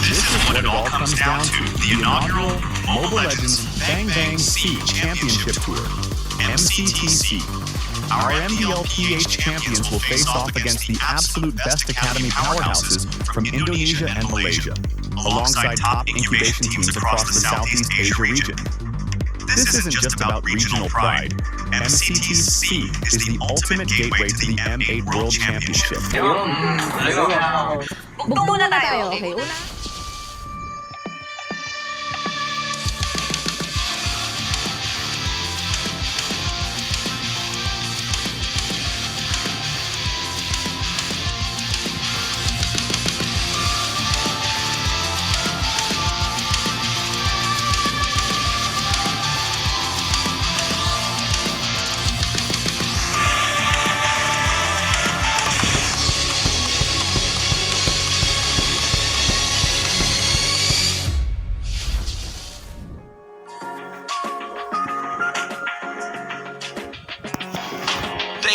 This is what it all comes down to. The inaugural Mobile Legends Bang Bang C Championship Tour, MCTC. Our MDLPH champions will face off against the absolute best academy powerhouses from Indonesia and Malaysia, alongside top incubation teams across the Southeast Asia region. This isn't just about regional pride. MCTC is the ultimate gateway to the M8 World Championship. Bukbong muna tayo. Okay, una.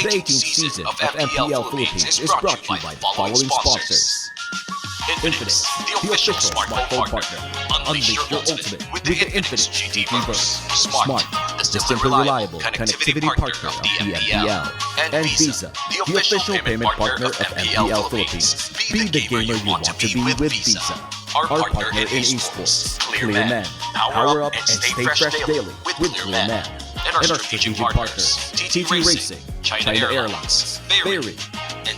The 18th season of MPL Philippines is brought to you by the following sponsors. Infinix, the official smartphone partner. Unleash your ultimate with the Infinix GT Burst. Smart, the simple reliable connectivity partner of the MPL. And Visa, the official payment partner of MPL Philippines. Be the gamer you want to be with Visa. Our partner in esports, Clear Man. Power up and stay fresh daily with Clear Man. And our strategic partners, TT Racing, China Airlines, Berry,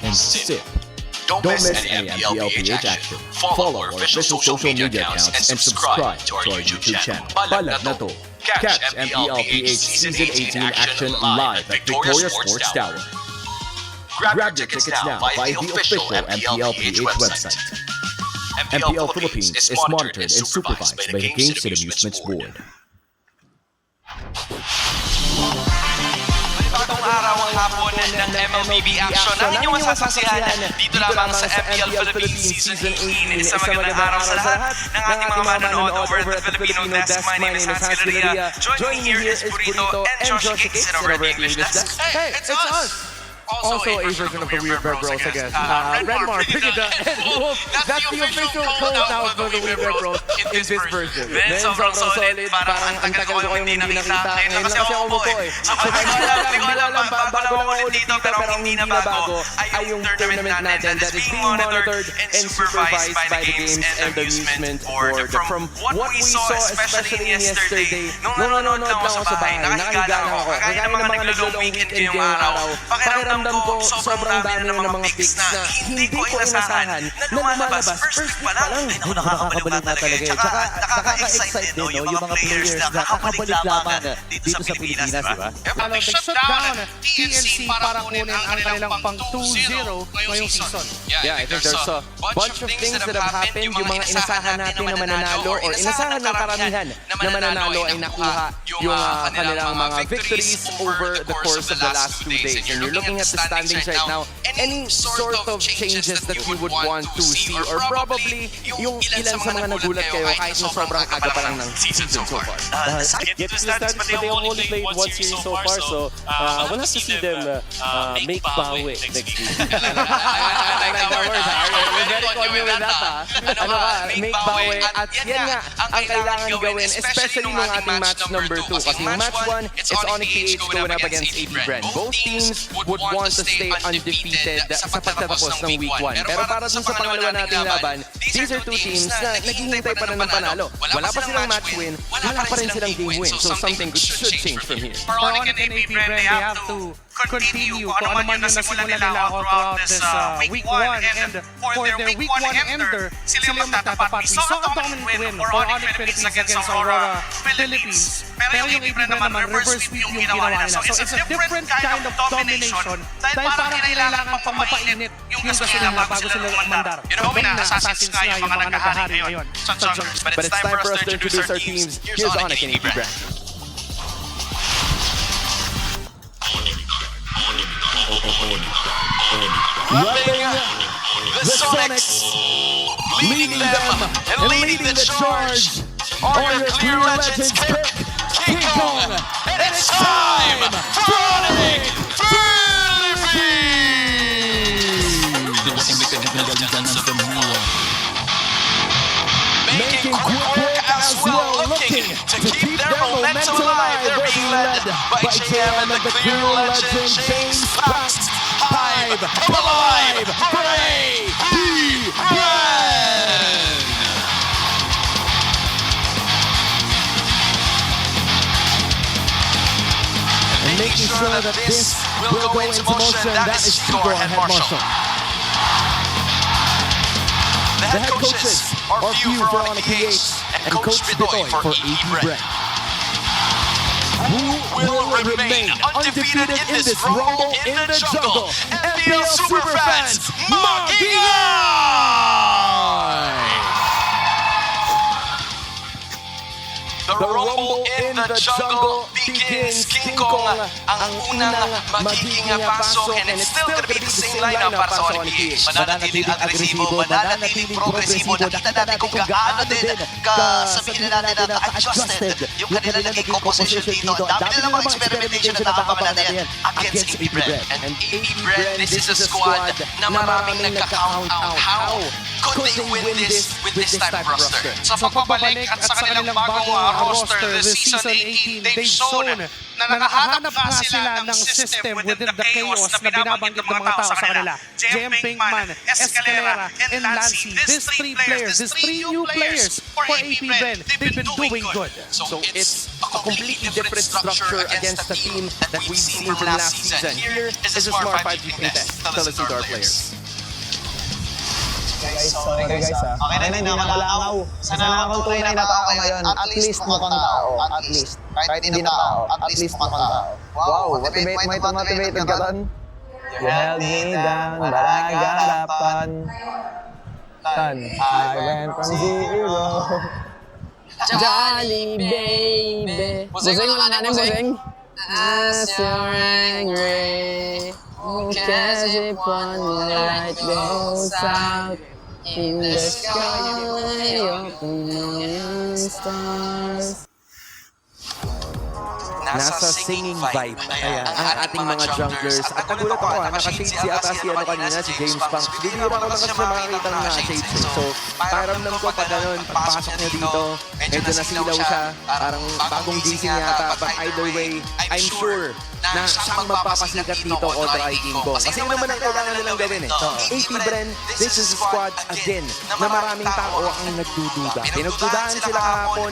and SIP. Don't miss any MPLPH action. Follow our official social media accounts and subscribe to our YouTube channel. Balag na to. Catch MPLPH Season 18 action live at Victoria Sports Tower. Grab your tickets now via the official MPLPH website. MPL Philippines is monitored and supervised by the Games and Amusements Board. Bagong araw ang hapon ng MLBB action ang inyong masasaksihan dito lamang sa MPL Philippines Season 18. Isang magandang araw sa lahat ng ating mga manonood over at the Filipino Desk. My name is Hans Galeria. Joining me here is Burrito and Josh Kicks over at the English Desk. Hey, it's us! Also a version of the Weird Bear Bros, I guess. Redmar, Brigida, and Wolf. That's the official code now for the Weird Bear Bros in this version. Ben, sobrang solid. Parang ang tagal ko kayong hindi nakita. Ngayon lang kasi ako umupo eh. So hindi ko alam bago lang ulit dito pero hindi na bago ay yung tournament natin that is being monitored and supervised by the Games and Amusement Board. From what we saw, especially yesterday, nung nanonood lang ako sa bahay, nakahiga lang ako. Kaya ng mga naglo-long weekend ngayong araw, pakiramdam ko sobrang dami ng mga picks na hindi ko inasahan na lumalabas first pa lang. Ay, nakakabalik na talaga eh. Tsaka nakaka-excite din, no? Yung mga players na kakabalik lamang dito sa Pilipinas, di ba? Nag-shutdown TNC para kunin ang kanilang pang 2-0 ngayong season. Yeah, I think there's a bunch of things that have happened. Yung mga inasahan natin na mananalo or inasahan ng karamihan na mananalo ay nakuha yung kanilang mga victories over the course of the last 2 days. And you're looking at the standings right now, any sort of changes that you would want to see, or probably yung ilan sa mga nagulat kayo kahit na sobrang aga pa lang ng season so far. Get to the standings, but they have only played one series so far, so we'll have to see them make bawi next week. I like the word, ha? You're very confident with that, ha? Ano ka, make bawi. At yan nga ang kailangan gawin, especially nung ating match number 2. Kasi match 1, it's Onyx PH going up against AP Brand. Both teams would want to stay undefeated sa pagtatapos ng week 1. Pero para dun sa pangalawa nating laban, these are two teams na naghihintay pa rin ng panalo. Wala pa silang match win, wala pa rin silang game win. So something good should change from here. For Onyx and AP Brand, they have to continue kung ano man yung nasimulan nila all throughout this week 1. And for their week 1 ender, sila yung magtatapat. We saw a dominant win for Onyx Philippines against Aurora Philippines. Pero yung AP Brand naman, reverse sweep yung ginawa nila. So it's a different kind of domination dahil parang kailangan pang mapainit yung gasolina bago sila umandar. Sabay na Assassins nga yung mga naghahari ngayon sa jungle. But it's time for us to introduce our teams. Here's Onyx and AP Brand. Repping the Sonics, leading them and leading the charge are your Clear Legends pick, King Kong, and it's time for Onyx Philippines! making quick work as well, looking to keep their momentum alive. They're being led by JM and the clear legend James Banks. Hive, come alive for AP Bren! And making sure that this will go into motion, that is Chico Head Marshall. The head coaches are few for Onyx PH and Coach Bitoy for AP Bren. Who will remain undefeated in this Rumble in the Jungle? MPL Superfans, Mag-ingay! The Rumble in the Jungle begins. King Kong ang unang magiging pasok, and it's still gonna be the same lineup para sa Onyx PH. Mananatiling agresibo, mananatiling progresibo. Nakita natin kung gaano din sabihin na natin na adjusted yung kanila naging composition dito. Dami na namang experimentation na nakakabalan natin against AP Bren. And AP Bren, this is a squad na maraming nagka-count out. How could they win this with this type of roster? Sa pagbabalik at sa kanilang bagong roster this season 18, they've shown na nakahanap nga sila ng system within the chaos na binabanggit ng mga tao sa kanila. JM Pinkman, Escalera, and Lancy. These three players, these three new players for AP Bren, they've been doing good. So it's a completely different structure against the team that we've seen from last season. Here is a Smart 5G test. Tell us who our players. Guys, sorry guys ha. Okay na, hindi na malangaw. Sana akong tunay na tao ngayon. At least mukhang tao. At least. Kahit hindi na tao. At least mukhang tao. Wow, motivated ka doon. You held me down, but I got up on. I went from zero. Jolly baby. Busing wala natin, busing. As you're angry, who cares if one light goes out in the sky of million stars. Nasa singing vibe ang ating mga junglers. At nagulat ako naka-shades si ata si kanina, si James Banks. Bibira ko lang kasi makakita ng shades. So, pakiramdam ko pag ganun, pagpasok niya dito, medyo nasilaw siya, parang bagong gising yata. But either way, I'm sure na siyang magpapasikat dito kontra kay King Kong. Kasi yun naman ang kailangan nilang gawin eh. AP Bren, this is a squad again na maraming tao ang nagdududa. Pinagdudahan sila kahapon,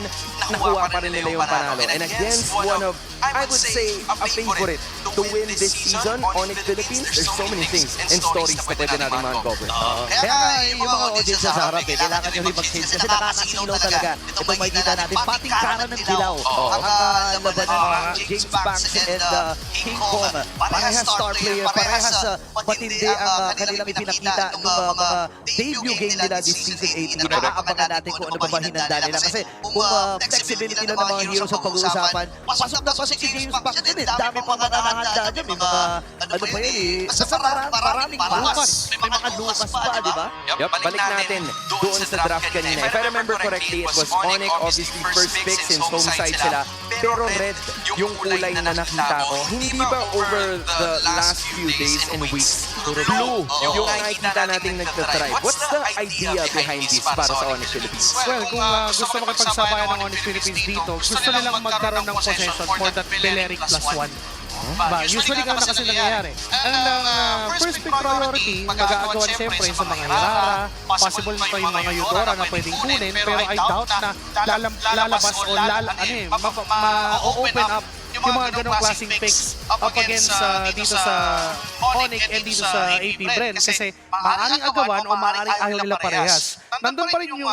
nakuha pa rin nila yung panalo. And against one of, I would say, a favorite to win this season, Onyx Philippines, there's so many things and stories na pwede natin ma-uncover. Kaya yung mga audience sa harap kailangan nyo rin mag-change kasi nakakasilaw talaga. Ito makikita natin, pating kara ng dilaw. Ang laban ng James Banks and King Kong. Parehas star player, parehas patindi ang kanilang ipinakita ng mga debut game nila this season 18. Nakaabangan natin kung ano ba hinanda nila. Kasi kung flexibility lang ng mga heroes ang pag-uusapan, pasok na pasok si James Banks din eh. Dami pa mga nakahanda dyan. May mga, ano pa yun eh. Basta maraming Lucas. May mga Lucas pa, di ba? Yup, balik natin doon sa draft kanina. If I remember correctly, it was Onyx, obviously first pick since home side sila. Pero red yung kulay na nakita ko. Hindi ba over the last few days and weeks, blue yung nakikita nating nagtatribe? What's the idea behind this para sa Onyx Philippines? Well, kung gusto makipagsabayan ng Onyx Philippines dito, gusto nilang magkaroon ng possession for that Beleric +1. Usually ganun na kasi nangyayari. And first pick priority, mag-aagawan siyempre sa mga Hirara, possible pa yung mga Eudora na pwedeng kunin, pero I doubt na lalabas o ma-open up yung mga ganong klaseng picks up against dito sa Onyx and dito sa AP Bren kasi maaaring agawan o maaaring ayaw nila parehas. Nandun pa rin yung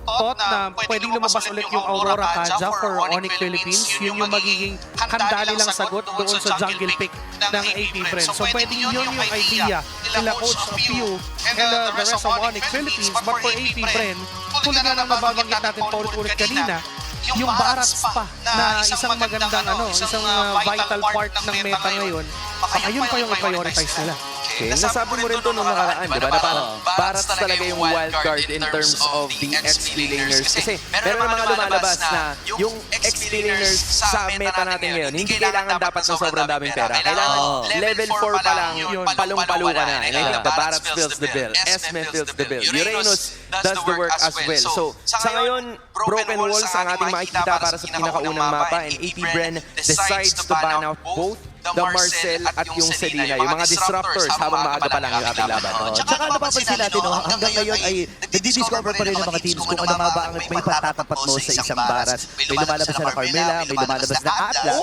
thought na pwedeng lumabas ulit yung Aurora Kaja for Onyx Philippines. Yun yung magiging handa nilang sagot doon sa jungle pick ng AP Bren. So pwedeng yun yung idea nila Coach Pew and the rest of Onyx Philippines. But for AP Bren, tulad na nababanggit natin paulit-ulit kanina, yung Barats pa na isang magandang isang vital part ng meta ngayon, ayun pa yung i-prioritize nila. King, nasabi mo rin to nung nakaraan, di ba? Na parang Barats talaga yung wild card in terms of the XP laners. Kasi meron mga lumalabas na yung XP laners sa meta natin ngayon, hindi kailangan dapat ng sobrang daming pera. Kailangan level 4 pa lang, palong-palo ka na. And I think the Barats fills the bill. Esme fills the bill. Uranus does the work as well. So, sa ngayon, Broken Walls ang ating makikita para sa pinakaunang mapa, and AP Bren decides to ban out both the Marcel at yung Selena, yung mga disruptors habang maaga pa lang yung ating laban. Tsaka napapansin natin, hanggang ngayon ay nagdi-discover pa rin ng mga teams kung ano nga ba ang may patatapat mo sa isang Barats. May lumalabas na Carmela, may lumalabas na Atlas.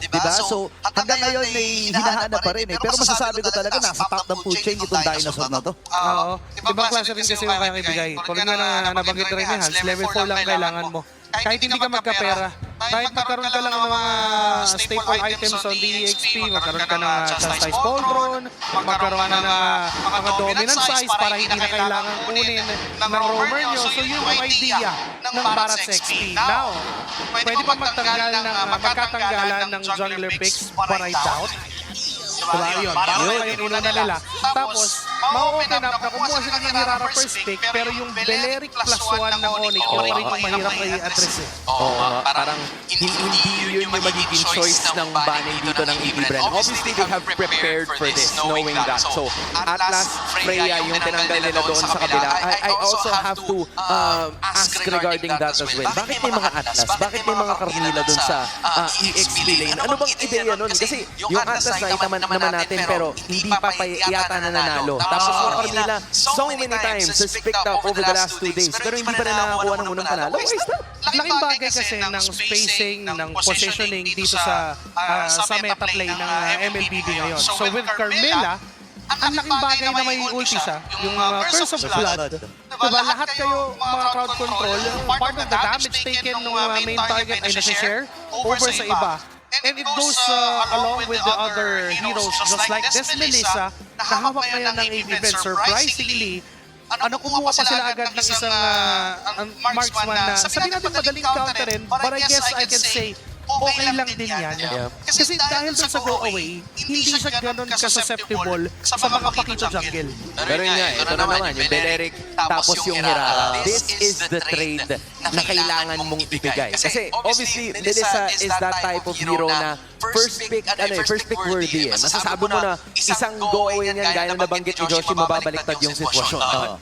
Diba? So, hanggang ngayon may hinahanap pa rin eh. Pero masasabi ko talaga, nasa top ng food chain itong dinosaur na to. Oo. Ibang klase rin kasi yung kayang ibigay. Kung nga na nabanggit rin ni Hans, level 4 lang kailangan mo. Kahit hindi ka magkapera, kahit magkaroon ka lang ng mga staple items on DXP, magkaroon ka ng chastise Pauldron, magkaroon ka ng mga dominant size para hindi na kailangan kunin ng roamer nyo. So yun yung idea ng Barats XP. Now, pwede pa magkatanggalan ng jungler picks, but I doubt. Diba yun? Yun yung una nila. Tapos, ma-open up na kumuha sila ng Hirara first pick, pero yung Beleric +1 ng Onyx, yun rin yung mahirap na i-address eh. Oo, parang hindi yun yung magiging choice ng banning dito ng AP Bren. Obviously, they have prepared for this, knowing that. So, Atlas, Freya, yung tinanggal nila doon sa kabila. I also have to ask regarding that as well. Bakit may mga Atlas? Bakit may mga Carmilla doon sa EXP lane? Ano bang ideya nun? Kasi yung Atlas na naman natin, pero hindi pa yata na nanalo. Tapos yung Carmilla, so many times has picked up over the last 2 days, pero hindi pa rin nakakuha ng unang panalo. Why is that? Laking bagay kasi ng spacing, ng positioning dito sa meta play ng MLBB ngayon. So with Carmilla, ang laking bagay na may ulti siya, yung Curse of Blood. Diba, lahat kayo mga crowd control, part of the damage taken ng main target ay nasi-share over sa iba. And it goes along with the other heroes, just like this Melissa, nahawak na yan ng AP Bren. Surprisingly, kumuha pa sila agad ng isang marksman na sabihin natin madaling counterin, but I guess I can say, okay lang din yan. Kasi dahil dun sa go away, hindi siya ganun ka-susceptible sa mga Pakito jungle. Pero yun nga, ito na naman, yung Beleric tapos yung Hirara. This is the trade na kailangan mong ibigay. Kasi obviously, Melissa is that type of hero na first pick worthy eh. Masasabi mo na isang go away niyan, gaya na nabanggit ni Joshi, mababaliktad yung sitwasyon.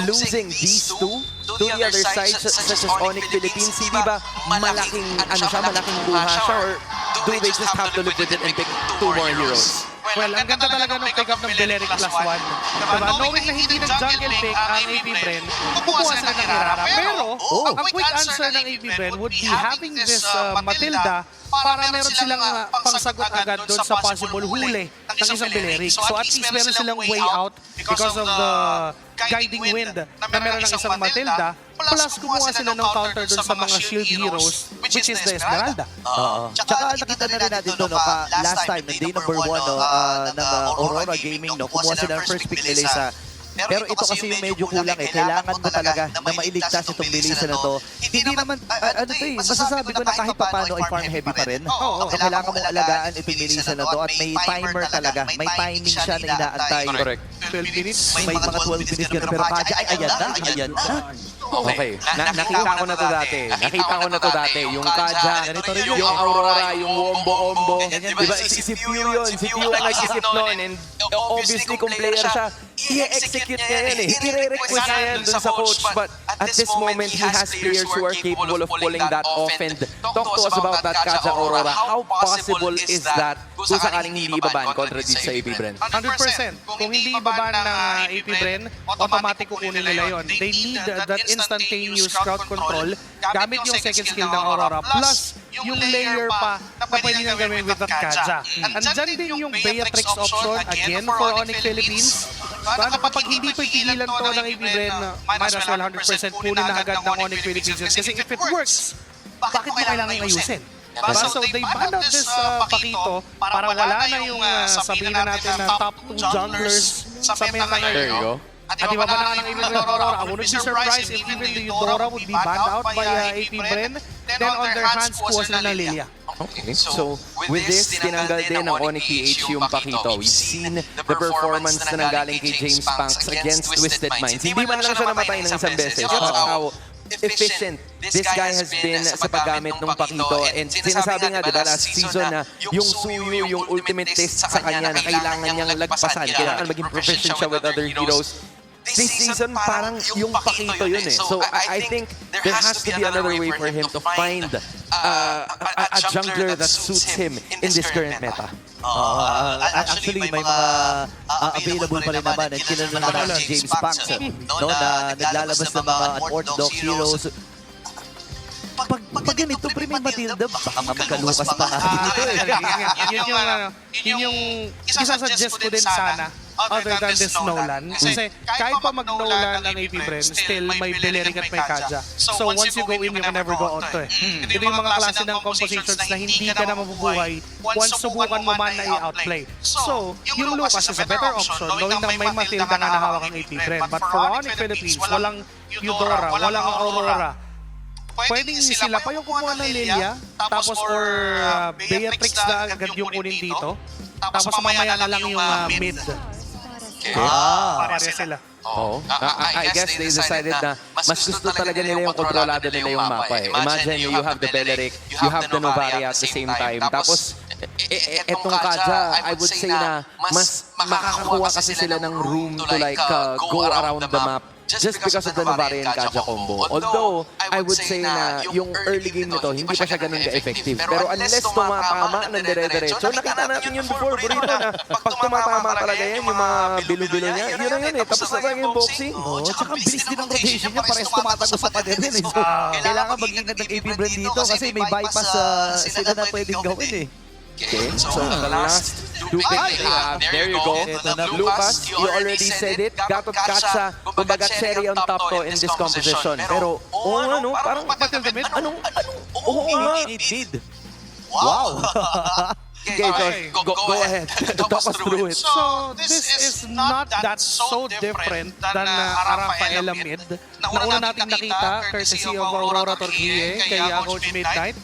Losing these two to the other side, such as Onyx Philippines, hindi ba malaking buha siya, or do they just have to live with it and pick 2 more heroes? Well, ang ganda talaga ng pick up ng Beleric +1. Diba? Knowing na hindi nag-jungle pick ang AP Bren, kukuha sila ng Hirara. Pero, ang quick answer ng AP Bren would be having this Matilda para meron silang pangsagot agad doon sa possible huli ng isang Beleric. So at least meron silang way out because of the guiding wind na meron ng isang Matilda. Plus, kumuha sila ng counter doon sa mga shield heroes, which is the Esmeralda. Tsaka nakita na rin natin doon, last time, ng day number 1 ng Aurora Gaming, kumuha sila ng first pick nila sa... Pero ito kasi yung medyo kulang eh. Kailangan mo talaga na mailigtas itong Melissa na to. Hindi naman, masasabi ko na kahit papano ay farm heavy pa rin. Kailangan mong alagaan itong Melissa na to at may timer talaga. May timing siya na inaantay. Correct. 12 minutes. May mga 12 minutes ka na, pero Kaja ay ayan na. Okay, nakita ko na to dati. Yung Kaja, yung Aurora, yung Wombo. Diba, si Pew yun. Si Pew ang nag-isip nun. And obviously, kung player siya, i-execute niya yan eh. I-request niya yan dun sa coach. But at this moment, he has players who are capable of pulling that off. And talk to us about that Kaja Aurora. How possible is that kung sakaling hindi ibaban kontra dito sa AP Bren? 100%. Kung hindi ibaban ng AP Bren, automatic kukunin nila yon. They need that instantaneous crowd control gamit yung second skill ng Aurora. Plus, yung layer pa na pwede nang gawin with that Kaja. Andyan din yung Beatrix option, again, for Onyx Philippines. Paano kapag hindi pa ipigilan to ng AP Bren, might as well 100% kunin na agad ng Onyx Philippines. Kasi if it works, bakit mo kailangan ayusin? So they banned out this Pakito para wala na yung sabihin na natin na top 2 junglers sa meta ngayon. At ibaba na ng Evil Bren Aurora. I wouldn't be surprised if even the Eudora would be banned out by AP Bren. Then on their hands, kuha sila ng Lilia. Okay, so with this, tinanggal din ng Onyx PH yung Pakito. We've seen the performance na nanggaling kay James Punks against Twisted Minds. Hindi man lang siya namatay ng isang beses. That's how efficient this guy has been sa paggamit ng Pakito. And sinasabi nga, diba, last season na yung Suyu, yung ultimate test sa kanya na kailangan niyang lagpasan. Kailangan maging proficient siya with other heroes. This season, parang yung Pakito yun eh. So I think there has to be another way for him to find a jungler that suits him in this current meta. Actually, may mga available pa rin naman. At kilala naman si James Punks, no, na naglalabas ng mga unorthodox heroes. Pag ganito, Prime Matilda, baka magkalukas pa nga dito eh. Yun yung isasuggest ko din sana other than this Nolan. Kasi kahit pa mag-Nolan ng AP Bren, still may Beleric at may Kaja. So once you go in, you can never go out to eh. Ito yung mga klase ng compositions na hindi ka na mabubuhay once subukan mo man na i-outplay. So, yung Lucas is a better option knowing na may Matilda na nahawak ang AP Bren. But for Onyx Philippines, walang Eudora, walang Aurora. Pwedeng sila pa yung kumuha ng Lilia, tapos or Beatrix na agad yung kunin dito. Tapos mamaya na lang yung mid. Pareha sila. Oo. I guess they decided na mas gusto talaga nila yung kontrolado nila yung mapa eh. Imagine you have the Beleric, you have the Novaria at the same time. Tapos, etong Kaja, I would say na mas makakakuha kasi sila ng room to like go around the map just because of the Novaria and Kaja combo. Although, I would say na yung early game nito, hindi pa siya ganun ka-effective. Pero unless tumatama ng dire-diretso, nakita natin yun before, Burrito, na pag tumatama talaga yan, yung mga bilo-bilo niya, yun na yun eh. Tapos na talaga yung boxing. Oo, tsaka bilis din ang rotation niya, parehas tumatagos sa pader din eh. So, kailangan mag-ingat ng AP Bren dito kasi may bypass sila na pwedeng gawin eh. Okay, so the last duplicate, there you go. Lucas, you already said it. Gatot Katsa, kumbaga cherry on top to in this composition. Pero, oo nga no, parang oo nga. Indeed. Wow! Okay, go ahead. Talk us through it. So, this is not that so different than Rafaela mid na una nating nakita courtesy of Aurora Torquille kay Coach Midnight.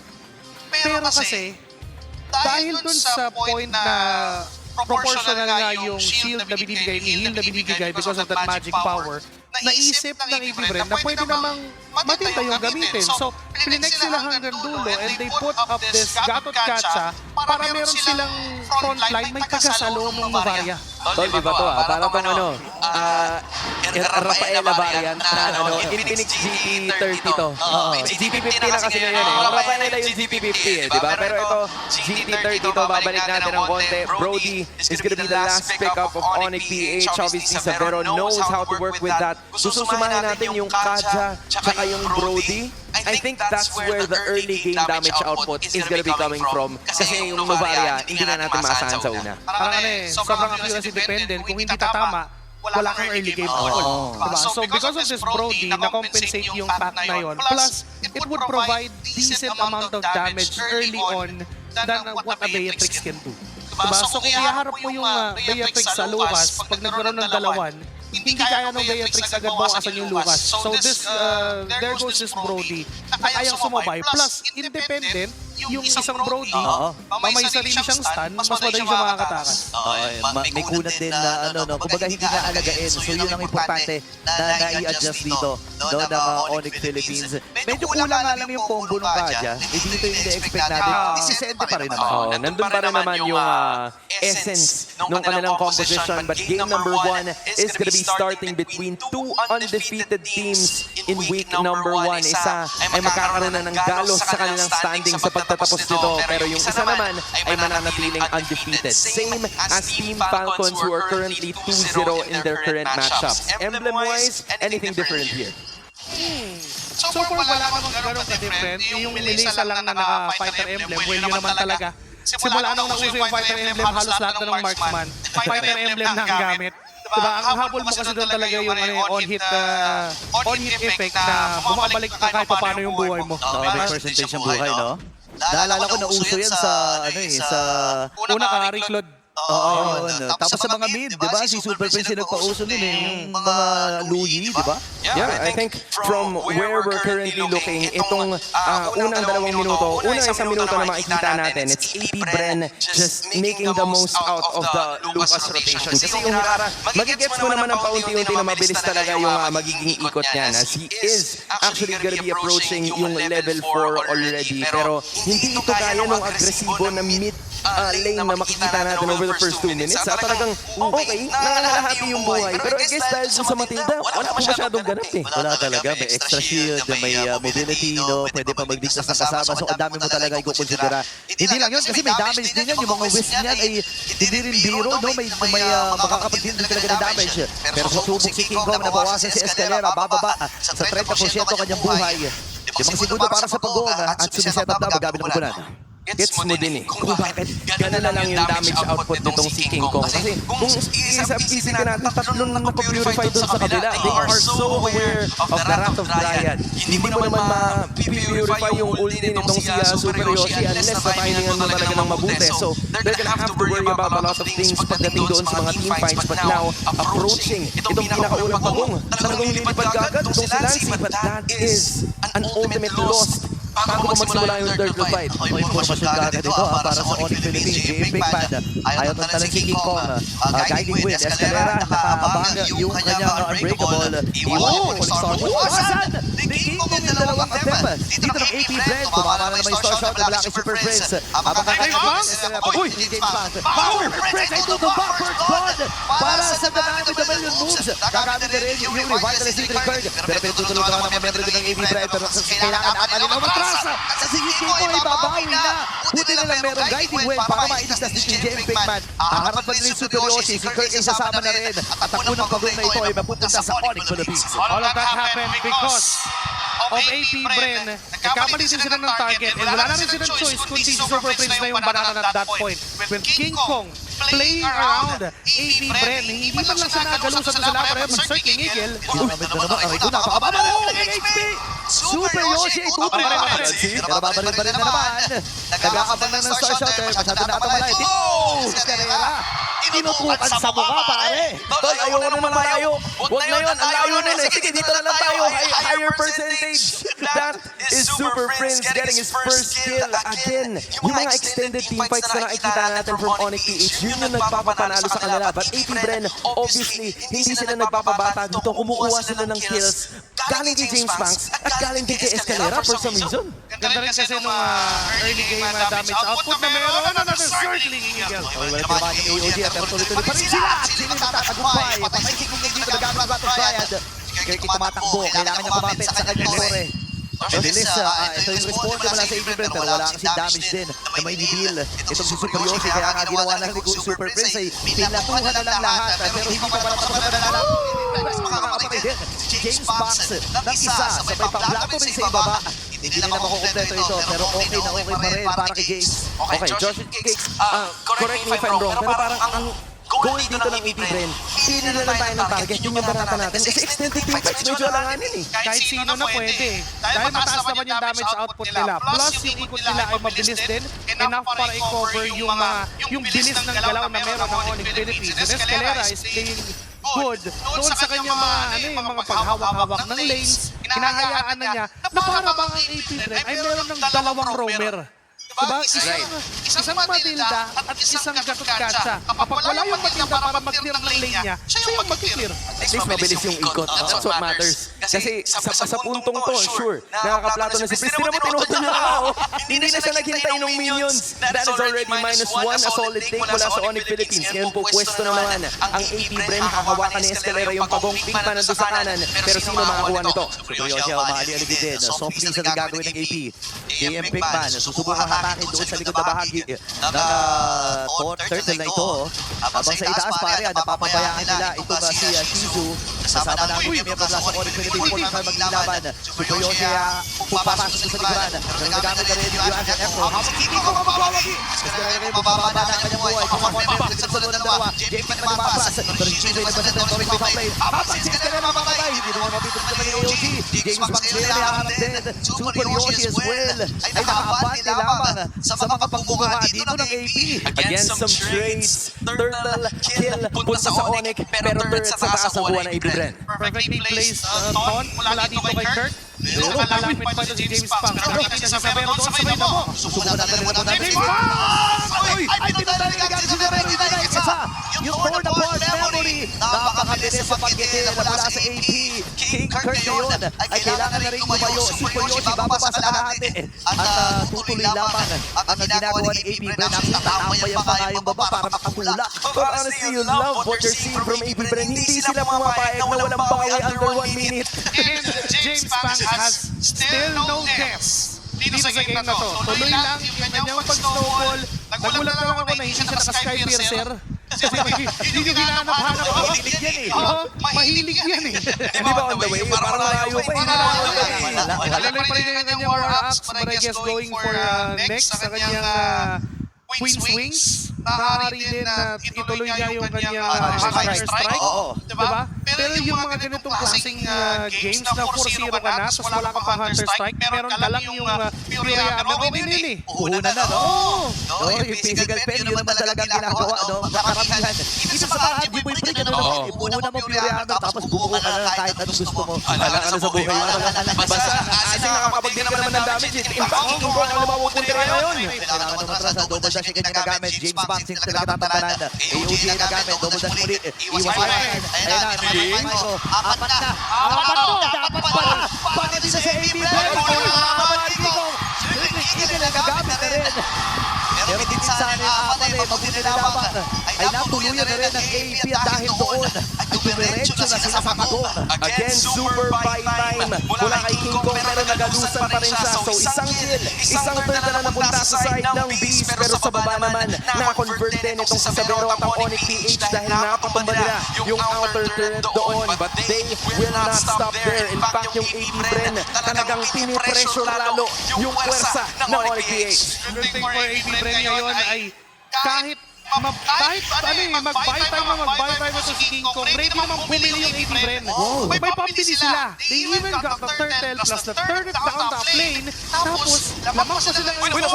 Pero kasi, dahil dun sa point na proportional nga yung shield na binibigay, ni heal na binibigay because of that magic power, naisip ng AP Bren na pwede namang Matilda yung gamitin. So, pilinex sila hanggang dulo and they put up this Gatot Katsa para meron silang frontline may kagasalo ng Novaria. Tol, di ba to Para pang Rafaela variant na Infinix GT30 to. GT50 na kasi ngayon eh. Rafaela yung GT50 eh, di ba? Pero ito, GT30 to, babalik natin ng konti. Brody is gonna be the last pickup of Onyx PH. Obviously, Severo knows how to work with that. Susumahin natin yung Kaja, tsaka yung Brody. I think that's where the early game damage output is gonna be coming from. Kasi yung Novaria, hindi na natin maasahan sa una. Parang sobrang accuracy dependent. Kung hindi tatama, wala kang early game output. Diba? So because of this Brody, na-compensate yung pack na yun. Plus, it would provide decent amount of damage early on than what a Beatrix can do. Diba? So kung iharap mo yung Beatrix sa Lucas, pag nagkaroon ng dalawan, hindi kaya ng Beatrix agad bawasan yung Lucas. So this, there goes this Brody na kayang sumabay. Plus, independent, yung isang Brody, may sarili siyang stun, mas madali siya makakatakas. May kunat din na kumbaga hindi na alagain. So yun ang importante na nai-adjust dito ng Onyx Philippines. Medyo kulang nga lang yung combo ng Kaja. Dito yung na-expect natin. Isisente pa rin naman. Nandun pa rin naman yung essence ng kanilang composition. But game number 1 is gonna be starting between two undefeated teams in week number 1. Isa ay magkakaroon na ng galos sa kanilang standing sa pagtatapos nito. Pero yung isa naman ay mananatiling undefeated. Same as Team Falcons who are currently 2-0 in their current matchups. Emblem-wise, anything different here? So far, wala namang gano'n ka-different. Yung Melissa lang na naka-fighter emblem, well, yun naman talaga. Simula nung nauso yung fighter emblem, halos lahat na ng marksman. Fighter emblem na ang gamit. Diba, ang habol mo kasi doon talaga yung on-hit effect na bumabalik ka kahit pa paano yung buhay mo. May percentage ng buhay, no? Naalala ko na uso yan sa, sa... Una ka, Rick Claude. Oo, tapos sa mga mid, di ba? Si Super Prince yung nagpauso nun yung mga Louie, di ba? Yeah, I think from where we're currently looking, itong unang 2 minuto, unang 1 minuto na makikita natin, it's AP Bren just making the most out of the Lucas rotation. Kasi yung Hirara, magigets mo naman ng paunti-unti na mabilis talaga yung magiging ikot niya. As he is actually gonna be approaching yung level 4 already. Pero hindi ito kaya nung agresibo na mid lane na makikita natin over the first 2 minutes. Talagang okay, nangangalahati yung buhay. Pero I guess dahil sa Matilda, wala po masyadong ganap eh. Wala talaga, may extra shield, may mobility, no? Pwede pa magligtas ng kasama. So, ang dami mo talaga i-considera. Hindi lang yun, kasi may damage din yan. Yung mga wisp niyan ay hindi rin biro, no? May makakapag-deal din talaga ng damage. Pero susubok si King Kong na bawasan si Escalera, bababa sa 30% kanyang buhay. 5 segundo para sa pag-gong at sumiset up na magamit ng kupunan. Gets mo din eh kung bakit gano'n na lang yung damage output nitong si King Kong. Kasi kung isip natin, 3 na napapurify doon sa kabila. They are so aware of the Wrath of Dryad. Hindi mo naman ma-purify yung ulti nitong si Super Yoshi unless na-timingan mo talaga ng mabuti. So they're gonna have to worry about a lot of things pagdating doon sa mga team fights. But now, approaching itong pinakaulang pagong, talagang lilipad kagad itong si Lancy. But that is an ultimate loss bago pa magsimula yung third fight. May informasyon kagad ito para sa Onyx Philippines. Game Big Man, ayaw ng talang si King Kong. Guiding win, Escalera, nakaabang yung kanyang unbreakable. Iwan, star move. Asan? King Kong yung dalawang attempt. Dito ng AP Brent, tumama na naman yung star shot na kay Super Prince. Abang kakakagin, Escalera, uy, ni James Banks. Power, Prince, ay tutumba, first blood. Para sa dami with the million moves. Kagamit na rin yung revitalize ni Kirk. Pero pinutulungan naman ng mga member din ng AP Brent. Pero kailangan natin nila matrasa. Kasi si King Kong ay babawi na. Buti na lang merong guiding win para mailigtas ni James Big Man. Haharap pa nila yung Super Yoshi. Si Kirk ay sasama na rin. At ang unang pagong na ito ay mapupunta sa Onyx Philippines. All of that happened because of AP Bren. Nagkamali din sila ng target and wala na rin silang choice kundi si Super Prince na yung banatan at that point. When King Kong playing around AP Bren, hindi man lang siya nagalusan sa laban na mag-circling eagle. Ginamit na naman. Aray ko, napakababa na yung HP! Super Yoshi ay tutuloy. Pero babaril pa rin na naman. Nag-aabang na ng star shot. Masyado na ata malay. Oh! Escalera! Tinutukan sa mukha, pare! Tol, ayoko na malayo. Huwag na yun, ang layo na eh. Sige, dito na lang tayo. Higher percentage. That is Super Prince getting his first kill again. Yung mga extended team fights na nakikita natin from Onyx PH, yun yung nagpapapanalo sa kanila. But AP Bren, obviously, hindi sila nagpapabata dito. Kumukuha sila ng kills galing kay James Banks at galing din kay Escalera for some reason. Ganda rin kasi nung early game damage output na meron another circling eagle. Wala tinamaan yung AOG pero tuloy-tuloy pa rin sila. Sila yung nagtatagumpay. Patay si King Kong dito. Nagamit ng Battle Triad. Kirky tumatakbo. Kailangan niya kumapit sa kanyang tore. Bilis, ito yung response mula sa AP Bren pero wala kasing damage din na may deal. Itong si Super Yoshi kaya nga ginawa na ni Super Prince ay pinatuhan na lang lahat pero hindi pa pala tapos na nananap. Makakapatay din si James Banks ng isa sabay pang-plato rin sa ibaba. Hindi nila makukompleto ito pero okay na okay pa rin para kay James. Okay, Josh Cakes, correct me if I'm wrong, pero parang ang goal dito ng AP Bren, pili na lang tayo ng target, yun yung barata natin. Kasi extended team fights, medyo alanganin eh. Kahit sino na pwede. Dahil mataas naman yung damage output nila. Plus yung ikot nila ay mabilis din. Enough para i-cover yung bilis ng galaw na meron ng Onyx Philippines. And Escalera is playing good doon sa kanyang mga paghawak-hawak ng lanes. Hinahayaan na niya na para bang ang AP Bren ay meron ng 2 roamer. Diba? Isang Matilda at isang Gatotkacha. Kapag wala yung Matilda para mag-clear ng lane niya, siya yung mag-clear. At least mabilis yung ikot. That's what matters. Kasi sa puntong to, sure, nakakaplato na si Prince. Tinan mo, tinuto niya na ako. Hindi na siya naghintay ng minions. That is already -1, a solid take mula sa Onyx Philippines. Ngayon po, pwesto na naman ang AP Bren. Hahawakan ni Escalera yung pagong pink pa nandun sa kanan. Pero sino makakuha nito? Super Yoshi umali-aligi din. Soft leads ang gagawin ng AP. KM Big Man, susubukan hatake doon sa likod na bahagi ng turtle na ito. Habang sa itaas pare, napapabayaan nila itong si Shizu. Kasama na ang miyembro mula sa Onyx Philippines. Huwag na maglilaban. Super Yoshi pupapasok sa likuran. Pero nagamit na rin yung Yuan sa Efro. Habang hindi ko mapapawagi. Kasi kaya kayo mababa na ang kanyang buhay. Kumakontempt sa sunod ng dalawa. James Banks nagmamapras. Pero si Shizu ay nagbasit ng Onyx Philippines. Habang si Escalera mapapatay. Hindi naman mapipit sa mga AOG. James Banks rin ay haharap din. Super Yoshi as well. ay nakaabante lamang sa mga pagbubuha dito ng AP. Against some trades, Turtle kill punta sa Onyx, pero third sa taas ang buwan ng AP Bren. Perfectly placed taunt mula dito kay Kirk. Pero nakalapit pa ito si James Pang. Pero hindi niya sasabero doon, sabay na mo. Susubukan natin James Pang! Uy! Ay, tinatali ka si Guerrero, itinay isa. Yung torn apart memory. Napakabilis sa pagkitil mula sa AP. King Kurt ngayon ay kailangan na rin lumayo. Si Coyote bababa sa kalahati. At tutuloy lamang ang ginagawa ni AP Bren. Nakatampayan pa nga yung baba para makatulak. But honestly, you love what you're seeing from AP Bren. Hindi sila pumapayag na walang bawi under 1 minute. And James Pang has still no deaths dito sa game na to. Tuloy lang yung kanyang pag-snowball. Nagulat lang ako na hindi siya naka-sky piercer. Hindi nyo hinahanap-hanap ako. Mahilig yan eh. Mahilig yan eh. Hindi ba on the way? Parang malayo pa. Hindi na on the way. Alaloy pa rin yung kanyang war axe, but I guess going for next sa kanyang Queen's Wings. Maaari din na ituloy niya yung kanyang Hunter Strike. Diba? Pero yung mga ganitong klaseng games na 4-0 ka na, tapos wala ka pang Hunter Strike, meron ka lang yung Fury Hammer, okay din yun eh. Una na, no? Oo, yung physical pen, yun naman talagang ginagawa, no? Karamihan. Isa sa mga G-Boy Break, ano naman, una mo Fury Hammer, tapos bumuko ka na kahit anong gusto mo. Wala ka na sa buhay mo. Basta, kasi nakakapagdin ka naman ng damage. In fact, kung ano mapupunti ka ngayon. Kailangan naman sa double dash yung kanyang nagamit. James Boxing talaga tatantanan. AOD yung nagamit, double dash muli. Iwas pa rin. Ayan na, Micro. Apat na. Dapat pala. Para din sa AB Bren. Hindi na nagamit na rin. Pero minsan yung apat mabuti lamang ay natuluyan na rin ng AP at dahil doon ay dumiretso na sila sa kagong. Again, super fight time mula kay King Kong pero nagalusan pa rin siya. So isang kill, isang third na napunta sa side ng Beast pero sa baba naman na-convert din itong si Sabero at ang Onyx PH dahil napatumba nila yung outer turret doon. But they will not stop there. In fact, yung AP Bren talagang pinipressure lalo yung pwersa ng Onyx PH. Good thing for AP Bren ngayon ay kahit mag-buy time ito si King Kong. Ready naman bumili yung AP Bren. May pambili sila. They even got the turtle plus the turret down the plane. Tapos, lamang pa sila ngayon.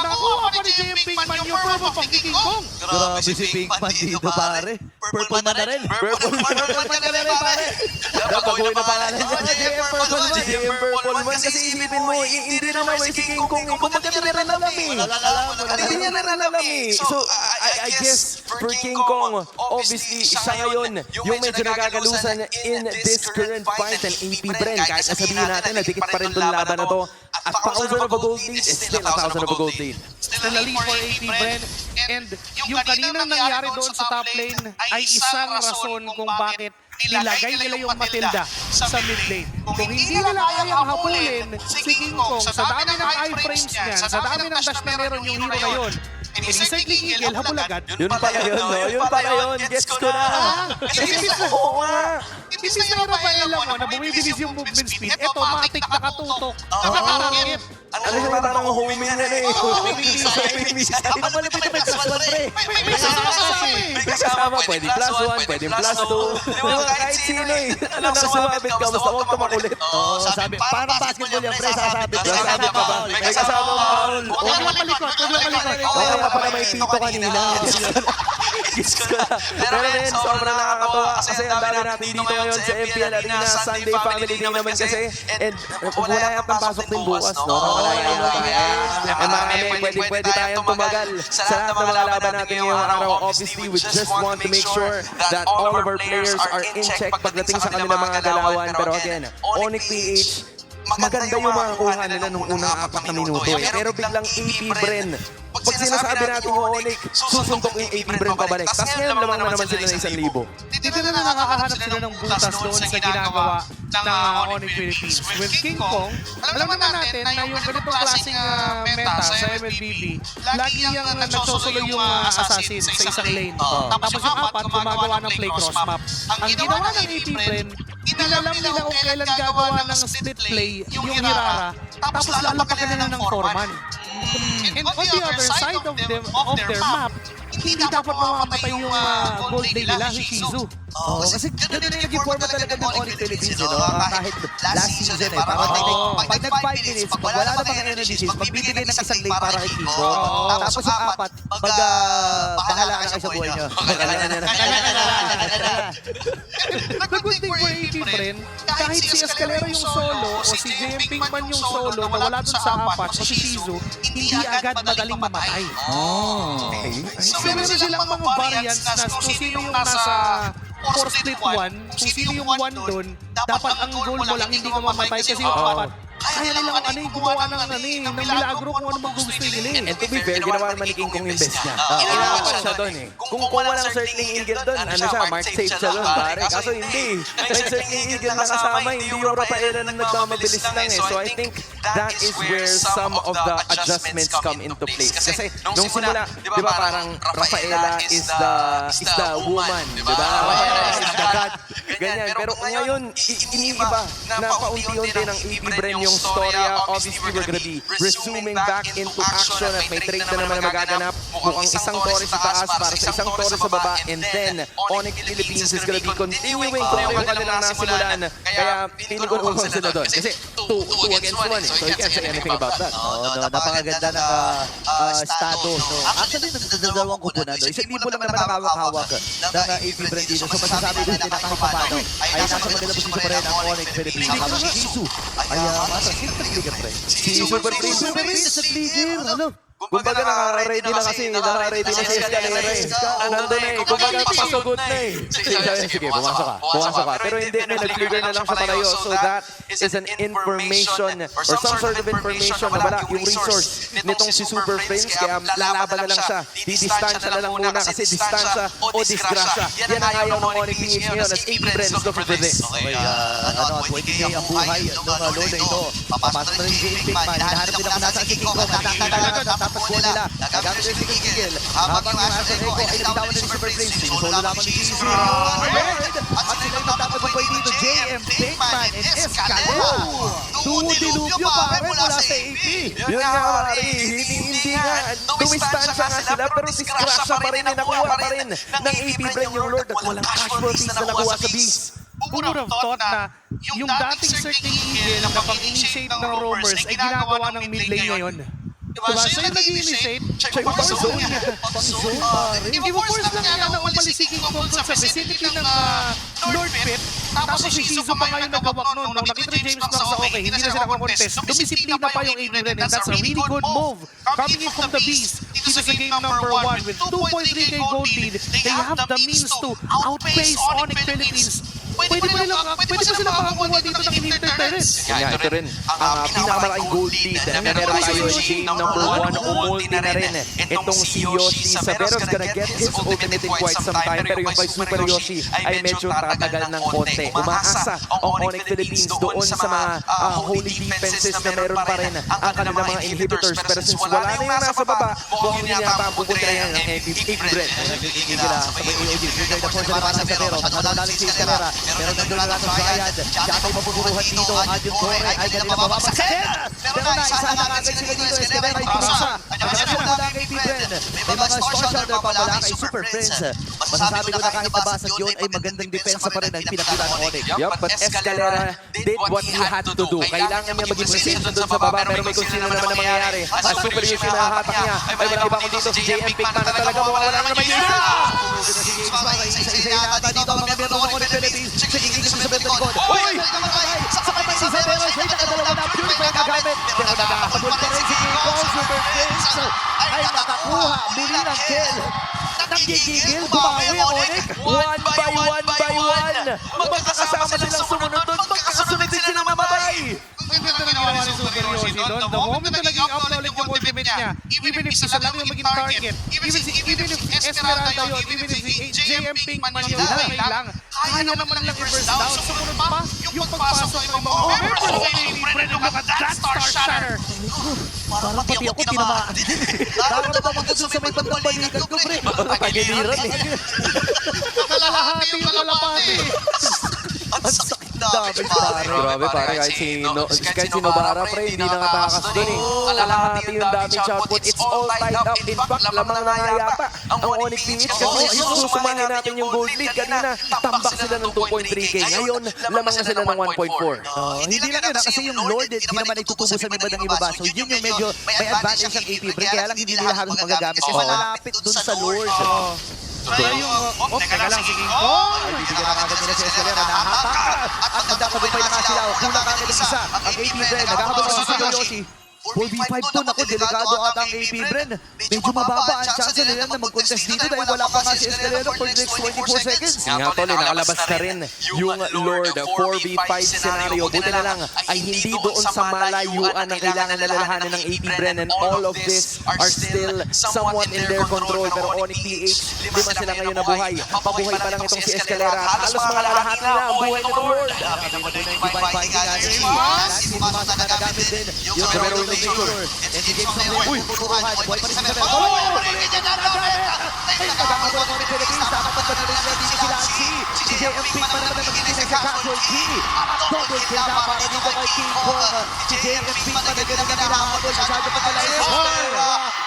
Nakuha pa ni JM Pinkman yung purple pang King Kong. Grabe si Pinkman dito, pare. Purple man na rin. Purple man na rin, pare. Napagoy na pangalan niya. JM Purple Man. Kasi isipin mo, hindi rin naman si King Kong. Kumbaga niya rin alam eh. Hindi niya rin alam eh. So, I guess for King Kong, obviously, siya ngayon yung medyo nagagalusan in this current fight and AP Bren. Kahit nasabihin natin na dikit pa rin itong laban na to. A 1,000 of a gold lead is still a 1,000 of a gold lead. Still a lead for AP Bren. And yung kaninang nangyari doon sa top lane ay isang rason kung bakit nilagay nila yung Matilda sa mid lane. Kung hindi nila kayang habulin si King Kong sa dami ng iframes niyan, sa dami ng dash na meron yung hero na yun, recycling eagle, habol agad. Yun pala yun, no? Yun pala yun. Gets ko na. Oo nga. Imbis na Rafael lang na bumibilis yung movement speed, eto, matik nakatutok. Nakakakit. Ano siya parang homing na eh. Ang malapit na may plus 1, pre. May kasama May kasama, pwede plus 1, pwede plus 2. Di ba kahit sino eh. Ano na sumabit ka, basta huwag ka makulit. Oo, sabi. Parang basketball yan, pre. Sasabit. Sasabit ka ba? May kasama foul. Huwag lang malikot, huwag lang malikot. Oo nga pala may pito kanina. Gets ko na. Pero rin, sobrang nakakatawa kasi ang dami natin dito ngayon sa MPL Arena. Sunday Family Day naman kasi. And wala yatang pasok din bukas, no? And marami, pwede tayong tumagal sa lahat ng mga laban natin ngayong araw. Obviously, we just want to make sure that all of our players are in check pagdating sa kanilang mga galawan. Pero again, Onyx PH, maganda yung mga kuha nila nung unang 4 na minuto eh. Pero biglang AP Bren, pag sinasabi natin yung Onyx, susuntok yung AP Bren pabalik. Tapos ngayon naman sila na 1,000. Dito na nakakahanap sila ng butas doon sa ginagawa ng Onyx Philippines. With King Kong, alam naman natin na yung ganitong klaseng meta sa MLBB, lagi yung nagsosolo yung assassin sa isang lane. Tapos yung apat, gumagawa ng play cross map. Ang ginawa ng AP Bren, inalam nila kung kailan gagawa ng split play yung Hirara, tapos lalapakan nila ng Foreman. And on the other side of their map, hindi dapat mamamatay yung gold day nila, si Shizu. Oo, kasi ganun yung naging format talaga ng Onyx Philippines, you know? Kahit last season parang pag nag 5 minutes, pag wala na mga energies, magbibigay ng isang lane para kay Kingo. Tapos yung apat, bahala ka na kayo sa buhay nyo. The good thing for AP Bren, kahit si Escalera yung solo o si JM Pinkman yung solo na wala dun sa apat o si Shizu, hindi agad madaling mamatay. So meron silang mga variants na kung sino yung nasa 4 split 1, kung sino yung 1 dun, dapat ang goal mo lang hindi ka mamatay kasi yung apat. Kaya nilang gumawa ng milagro kung ano mag-gusto nila. And to be fair, ginawa naman ni King Kong yung best niya. Inaapat siya doon eh. Kung walang circling eagle doon, ano siya, mark safe siya doon, pare. Kaso hindi. May circling eagle na kasama, hindi yung Rafaela na nagmamabilis lang eh. So I think that is where some of the adjustments come into place. Kasi nung simula, di ba parang Rafaela is the woman, di ba? Rafaela is the god. Ganyan. Pero ngayon, iniiba na paunti-unti ng AP Bren yung storya. Obviously, we're gonna be resuming back into action at may trade na naman na magaganap. Mukhang isang Torres sa taas para sa isang Torres sa baba. And then, Onyx Philippines is gonna be continuing kung ano yung kanilang nasimulan. Kaya, feeling ko naman sila doon. Kasi 2 against 1 eh. So you can't say anything about that. Napakaganda ng estado. Actually, nagdadalawang kupunan. 1,000 lang naman ang hawak-hawak ng AP Bren dito. So masasabi natin na kahit paano ay nasa maganda posisyon pa rin ang Onyx Philippines. Habang si Shizu ay Si Super Prince sa trigger. Ano? kumbaga naka-ready na kasi, naka-ready na si Escalera eh. Nandun na eh, kumbaga pasugod na eh. Sige, pumasok ka. Pero hindi, may nag-trigger na lang siya palayo. So that is an information or some sort of information na wala yung resource nitong si Super Prince. Kaya lalaban na lang siya. Didistansya na lang muna kasi distansya o disgrasya. Yan ang ayaw ng Onyx PH ngayon as AP Bren is looking for this. Okay, 20K ang buhay ng Lolo ito. Papasok na rin si Pinkman. Hinahanap nila kung nasa si King Kong. Tapos po nila. Nagamit rin si Kikigil. Habang yung Asa Echo ay nabitawan na ni Super Prince. Sinusolo lamang ni GC. At sila yung dapat magpapay dito. JM, Pinkman, and Escalera. Dilubyo pare mula sa AP. Yun nga pare, hindi nga. Dumistansya nga sila pero disgrasya pa rin. Nakuha pa rin ng AP Bren yung Lord at walang casualties na nakuha sa Beast. Who would have thought na yung dating Circling Eagle na pang-initiate ng roamers ay ginagawa ng mid lane ngayon? Diba? So yung nag-initiate, siya yung pang-zone niya. Pang-zone pare. I-force lang niya na umalis si King Kong sa vicinity ng Lord Pit. Tapos si Shizu pa ngayon nagawak nun. Nung nakita ni James Blanc sa okay, hindi na sila contest. Dumisiplina pa yung AP Bren and that's a really good move. Coming in from the Beast, dito sa game number 1 with 2.3k gold lead, they have the means to outpace Onyx Philippines. Pwede pa sila makakuha dito ng inhibitor turrets. Kaya ito rin, ang pinakamalaking gold lead na meron tayo in game number 1, umulti na rin. Itong si Yoshi Savero's gonna get his ultimate in quite some time, pero yung kay Super Yoshi ay medyo tatagal ng konti. Umaasa ang Onyx Philippines doon sa mga holy defenses na meron pa rin ang kanilang mga inhibitors. Pero since wala na yung nasa baba, mukhang yun yata ang pupunta yan ng AP Bren. Nagigigil sila sa may AOG. Bigay na force na para sa Savero. Matadaling si Escalera. Pero nandun na lang ang Triad. Siya ay mapupuruhan dito. Adjun Torre ay ganila mababagsakin. Pero na, isa na agad sila dito. Escalera ay pumasa. Nagkasya na lang kay Bren. May mga Star Shadow pa pala kay Super Prince. Masasabi ko na kahit nabasag yun ay magandang depensa pa rin ang pinakita ng Onyx. Yup, but Escalera did what he had to do. Kailangan niya maging precision doon sa baba, pero may kung sino naman ang mangyayari. Ang Super Yoshi na hatak niya ay walang iba kung dito si JM Pinkman na talaga mawawala na naman yung isa! Isa-isa yata dito ang mga miyembro ng Onyx Philippines. Sigigigil sa benta likod. Uy! Sakay pa si Savero. Siya nakadalawa na purify kagamit. Pero nakahabol pa rin si King Kong. Super Prince ay nakakuha. Bili ng kill. Nagigigil. Bumawi ang Onyx. One by one. Magkakasama silang sumunod doon. Magkakasunod din silang mamatay. Ang ganda ng ginawa ni Super Yoshi doon. The moment na naging uploaded yung ultimate niya, even if isa lang yung maging target, even if Esmeralda yun, even if si JM Pinkman yung okay lang, kaya naman lang i-burst down. Sumunod pa yung pagpasok ng mga members sa AP Bren yung mga that Star Shatter. Parang pati ako tinamaan. Nararamdaman ko dun sa may bandang balikan ko, pre. Pagiliran eh. Kalahati yung kalapati. Ang sakit damage, pare. Grabe pare, kahit si Nobara pre, hindi nakatakas dun eh. Kalahati yung damage output. It's all tied up. In fact, lamang na nga yata ang Onyx PH kasi susumahin natin yung gold lead. Kanina, tambak sila ng 2.3k. Ngayon, lamang na sila ng 1.4. Hindi lang yun, kasi yung Lord, hindi naman itutubo sa may badang ibaba. So yun yung medyo may advantage ng AP Brain, kaya lang hindi nila halos magagamit kasi malapit dun sa Lord. Kaya yung, teka lang, sige. Bibigyan na kagad nila si Escalera, nahatak at nagkakabay na kasilaw. Kulang kagad ang isa, ang AP Brain, nagkakabay na si Yoshi. 4v5 to, naku, delikado ata ang AP Bren. Medyo mababa ang chance nila na mag-contest dito dahil wala pa nga si Escalera for the next 24 seconds. Nga tol, nakalabas na rin yung Lord 4v5 scenario. Buti na lang ay hindi doon sa malayuan ang kailangan nalalahanin ng AP Bren, and all of this are still somewhat in their control. Pero Onyx PH, lima sila ngayon na buhay. Pabuhay pa lang itong si Escalera. Halos mga lalahat nila ang buhay nitong Lord. Nagamit din yung Romero Victor. And si James Ong uy, pupuruhan. Buhay pa rin si Isabel. Nagkakaroon ako ng Philippines. Dapat pa na rin dito si Lancy. Si JMP pa naman na mag-iisay sa casual key. Double kill na para dito kay King Kong. Si JMP pa na ganun na pinahabol. Masyado pa pala yun.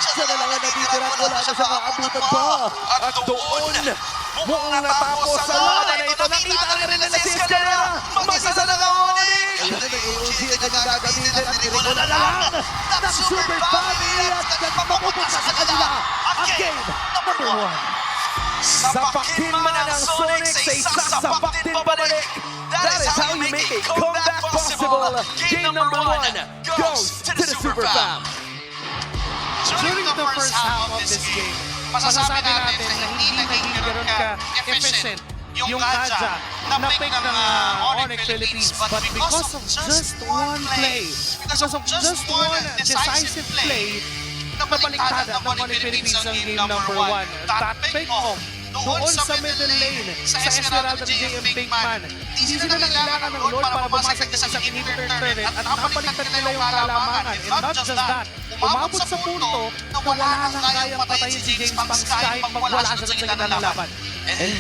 Siya na lang ang natitiran. Wala na siya maabutan pa. At doon, mukhang natapos sa laban na ito. Nakita na rin nila si Escalera. Masasa na ng Onyx. Ayun na may AOG ang gagamitin at nirigol na lang ng Super Family at mapupunta sa kanila ang game number 1. Sapakin man ng Sonic sa isa, sapak din pabalik. That is how you make a comeback possible. Game number 1 goes to the Super Fam. During the first half of this game, masasabi natin na hindi naging gano'n ka-efficient yung Kaja na pick ng Onyx Philippines. But because of just one play, because of just one decisive play, nabaligtad ng Onyx Philippines ang game number 1. That pick off doon sa middle lane, sa Esmeralda ng JM Pinkman. Hindi sila nangailangan ng Lord para bumasag ng isang inhibitor turret at napaligtad nila yung kalamangan. And not just that, umabot sa punto na wala nang kayang patayin si James Banks kahit magwala siya sa gitna ng laban. And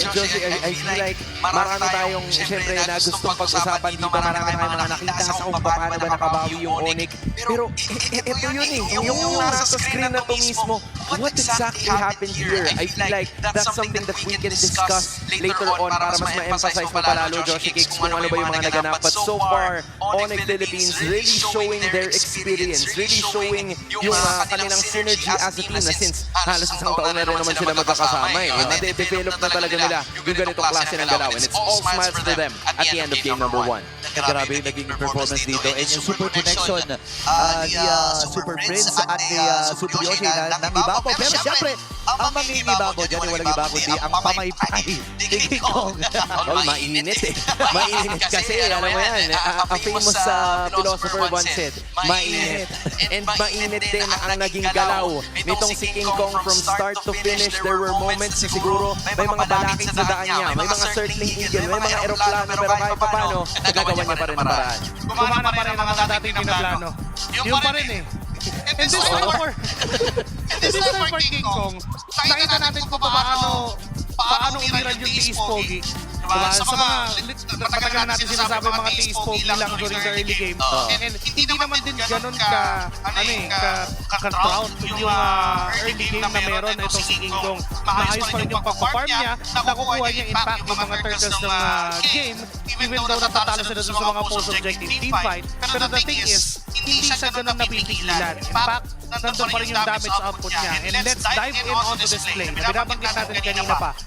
Josie, I feel like marami tayong siyempre na gustong pag-usapan dito. Marami tayong mga nakita sa kung paano ba nakabawi yung Onyx. Pero ito yun eh, yung nasa screen na to mismo, what exactly happened here? I feel like that's something that we can discuss later on para mas ma-emphasize pa palalo, Josie Cakes, kung ano ba yung mga naganap. But so far, Onyx Philippines really showing their experience, really showing yung kanilang synergy as a team na since halos isang taon na rin naman sila magkakasama eh. Na-develop na talaga nila yung ganitong klase ng galaw. And it's all smiles to them at the end of game number 1. Grabe yung naging performance dito. And yung super connection ni Super Prince at ni Super Yoshi ng Ibabaw. Pero siyempre, ang mangingibabaw dyan ay walang iba kundi ang pamaypay ni King Kong. Oh, mainit eh. Mainit kasi, alam mo yan, a famous philosopher once said, mainit. And mainit din ang naging galaw nitong si King Kong from start to finish. There were moments na siguro may mga balakid sa daan niya, may mga circling eagle, may mga aeroplano, pero kahit pa paano, nagagawa niya pa rin ang paraan. Kumana pa rin ang mga dating pinaplano. Yung pa rin eh. And this time for King Kong, nakita natin kung paano umiran yung tiis pogi. Sa mga matagal natin sinasabi mga tiis pogi lang during the early game. And hindi naman din ganun ka-proud yung early game na meron itong si King Kong. Maayos pa rin yung pag-farm niya, nakukuha niya in fact yung mga turtles ng game, even though natatalo sila sa mga post-objective team fight. Pero the thing is, hindi siya ganun napipigilan. In fact, nandun pa rin yung damage output niya. And let's dive in onto this play. Binabanggit natin kanina pa.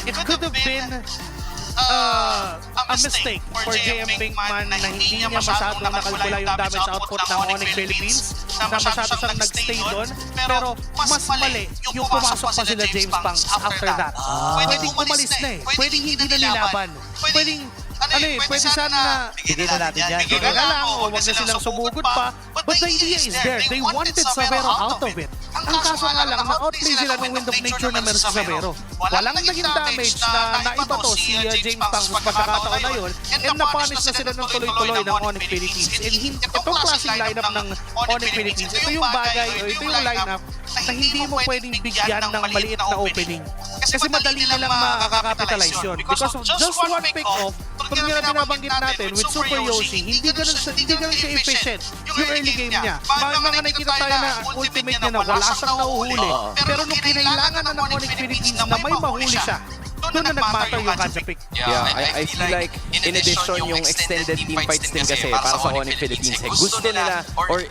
It could have been a mistake for JM Pinkman na hindi niya masyado nakalkula yung damage output ng Onyx Philippines, na masyado siyang nagstay doon, pero mas mali yung pumasok pa sila James Banks after that. Pwedeng umalis na eh, pwedeng hindi na nilaban, pwedeng pwede sana Hindi na natin yan. Kaya lang, o wag na silang sumugod pa. But the idea is there. They wanted Sabero out of it. Ang kaso nga lang, na-outplay sila ng Wind of Nature na meron sa Sabero. Walang naging damage na naiba to si James Banks sa pagkakataon na yun. And na-punish na sila ng tuloy-tuloy ng Onyx Philippines. And itong klaseng lineup ng Onyx Philippines, ito yung bagay, o ito yung lineup na hindi mo pwedeng bigyan ng maliit na opening. Kasi madali nilang makakapitalize yun. Because of just one pick-off, pag nila binabanggit natin with Super Yoshi, hindi ganun siya efficient yung early game niya. Mga nakikita tayo na ultimate niya na wala siyang nahuhuli. Pero nung kinailangan na ng Onyx Philippines na may mahuli siya, doon na nag-matter yung Kanja pick. Yeah, I feel like in addition yung extended team fights din kasi para sa Onyx Philippines, gusto nila or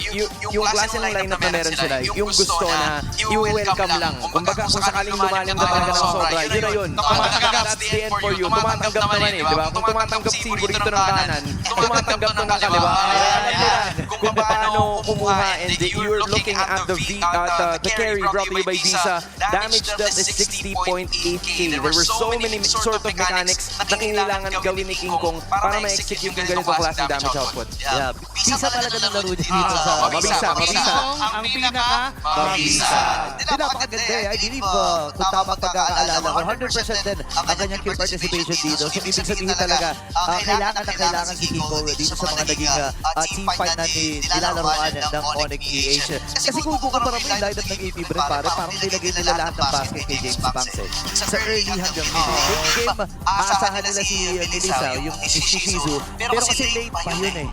yung klase ng lineup na meron sila, yung gusto na i-welcome lang. Kumbaga kung sakaling lumalim ka talaga ng sobra, yun na yun. Tumatanggap, that's the end for you. Tumatanggap naman di ba? Kung tumatanggap si Burrito ng kanan, tumatanggap to ng kaliwa. Kaya alam nila kung paano kumuha and you're looking at the carry brought to you by Visa. Damage that is 60.8k. There were so many sort of mechanics na kailangan gawin ni King Kong para ma-execute yung ganito klaseng damage output. Yeah, bisa talaga ng laro niya dito sa Mabisa. Ang pinaka-mabisa. Hindi, napakaganda eh. I believe kung tama pagkakaalala ko, 100% din ang kanyang kill participation dito. So, ibig sabihin talaga, kailangan si Kiko dito sa mga naging team fight na nilalaroan ng Onyx PH. Kasi kung kukumpara mo yung lineup ng AP Brent, parang nilagay nila lahat ng basket kay James Banks sa early hanggang mid. Yung game, aasahan nila si Melissa, yung si Shizu. Pero kasi late pa yun eh.